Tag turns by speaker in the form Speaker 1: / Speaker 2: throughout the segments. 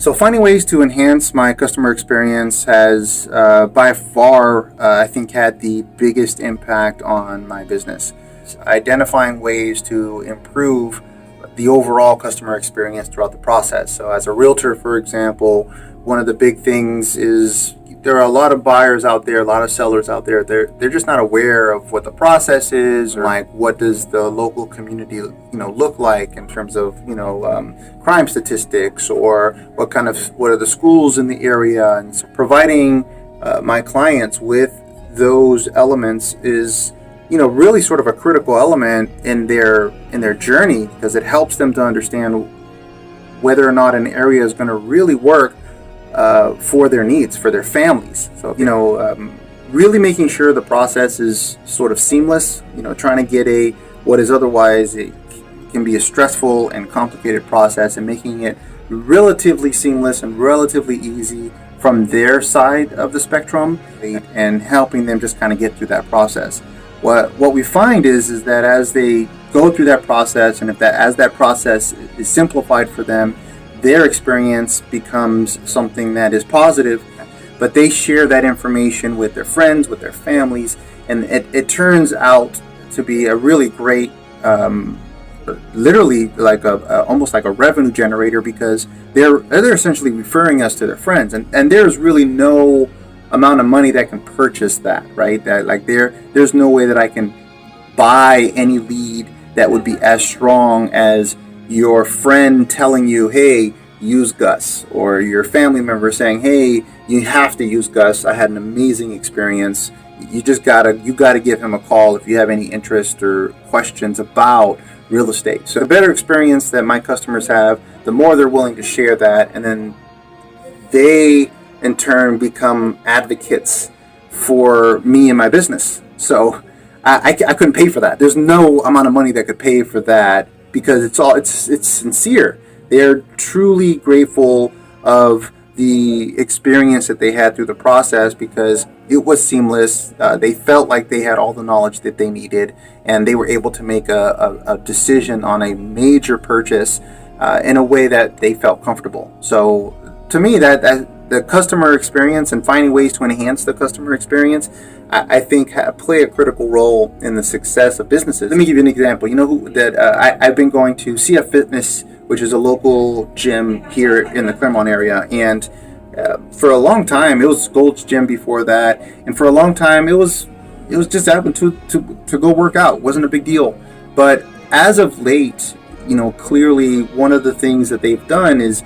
Speaker 1: So finding ways to enhance my customer experience has by far, I think, had the biggest impact on my business. Identifying ways to improve the overall customer experience throughout the process. So as a realtor, for example, one of the big things is there are a lot of buyers out there, a lot of sellers out there. They're just not aware of what the process is, or like what does the local community look like in terms of crime statistics, or what are the schools in the area. And so providing my clients with those elements is really sort of a critical element in their journey, because it helps them to understand whether or not an area is going to really work for their needs, for their families. So, really making sure the process is sort of seamless, trying to get what is otherwise it can be a stressful and complicated process, and making it relatively seamless and relatively easy from their side of the spectrum, and helping them just kind of get through that process. What we find is that as they go through that process, and as that process is simplified for them, their experience becomes something that is positive, but they share that information with their friends, with their families, and it turns out to be a really great, literally like almost like a revenue generator, because they're essentially referring us to their friends, and there's really no amount of money that can purchase that, right? That like there's no way that I can buy any lead that would be as strong as your friend telling you, hey, use Gus, or your family member saying, hey, you have to use Gus. I had an amazing experience. You gotta give him a call if you have any interest or questions about real estate. So the better experience that my customers have, the more they're willing to share that, and then they in turn become advocates for me and my business. So I couldn't pay for that. There's no amount of money that could pay for that, because it's sincere. They're truly grateful of the experience that they had through the process, because it was seamless. They felt like they had all the knowledge that they needed, and they were able to make a decision on a major purchase in a way that they felt comfortable. So to me, that the customer experience and finding ways to enhance the customer experience, I think play a critical role in the success of businesses. Let me give you an example. I've been going to CF Fitness, which is a local gym here in the Claremont area, and for a long time it was Gold's Gym before that, and for a long time it was just happened to go work out. It wasn't a big deal. But as of late, clearly one of the things that they've done is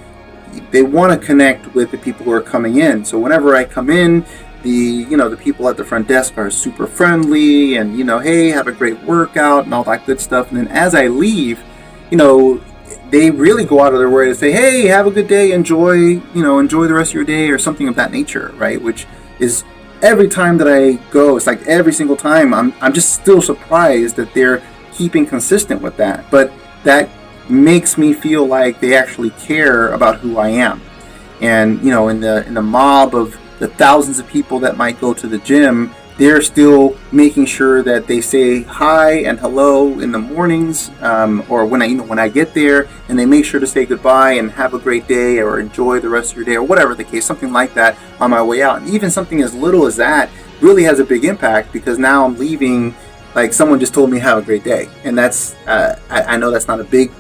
Speaker 1: they want to connect with the people who are coming in. So whenever I come in, the people at the front desk are super friendly, and hey, have a great workout and all that good stuff. And then as I leave, they really go out of their way to say, hey, have a good day, enjoy the rest of your day, or something of that nature, right? Which is, every time that I go, it's like every single time I'm just still surprised that they're keeping consistent with that. But that makes me feel like they actually care about who I am. And in the mob of the thousands of people that might go to the gym, they're still making sure that they say hi and hello in the mornings, or when I get there, and they make sure to say goodbye and have a great day, or enjoy the rest of your day, or whatever the case, something like that on my way out. And even something as little as that really has a big impact, because now I'm leaving like someone just told me have a great day. And that's I know that's not a big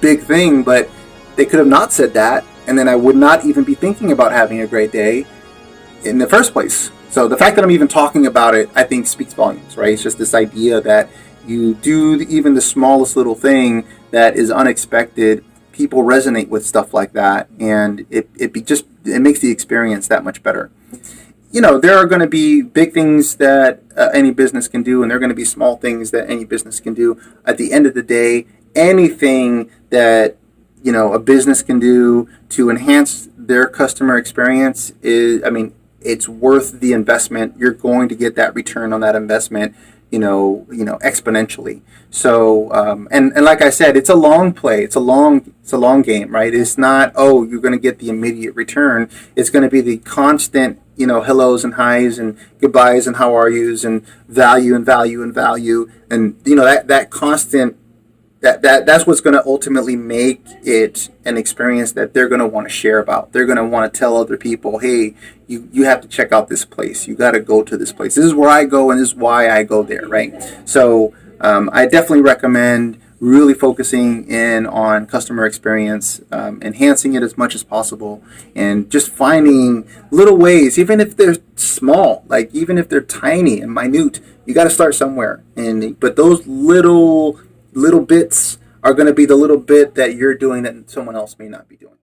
Speaker 1: thing, but they could have not said that, and then I would not even be thinking about having a great day in the first place. So the fact that I'm even talking about it, I think, speaks volumes, right? It's just this idea that you do even the smallest little thing that is unexpected, people resonate with stuff like that, and it makes the experience that much better. There are going to be big things that any business can do, and there are going to be small things that any business can do. At the end of the day, anything that a business can do to enhance their customer experience it's worth the investment. You're going to get that return on that investment, exponentially. So, and like I said, it's a long play. It's a long game, right? It's not, you're going to get the immediate return. It's going to be the constant, hellos and highs and goodbyes and how are yous and value and value and value. And, that constant that's what's going to ultimately make it an experience that they're going to want to share about. They're going to want to tell other people, hey, you have to check out this place. You got to go to this place. This is where I go, and this is why I go there, right? So I definitely recommend really focusing in on customer experience, enhancing it as much as possible, and just finding little ways, even if they're small, like even if they're tiny and minute, you got to start somewhere. But those little bits are going to be the little bit that you're doing that someone else may not be doing.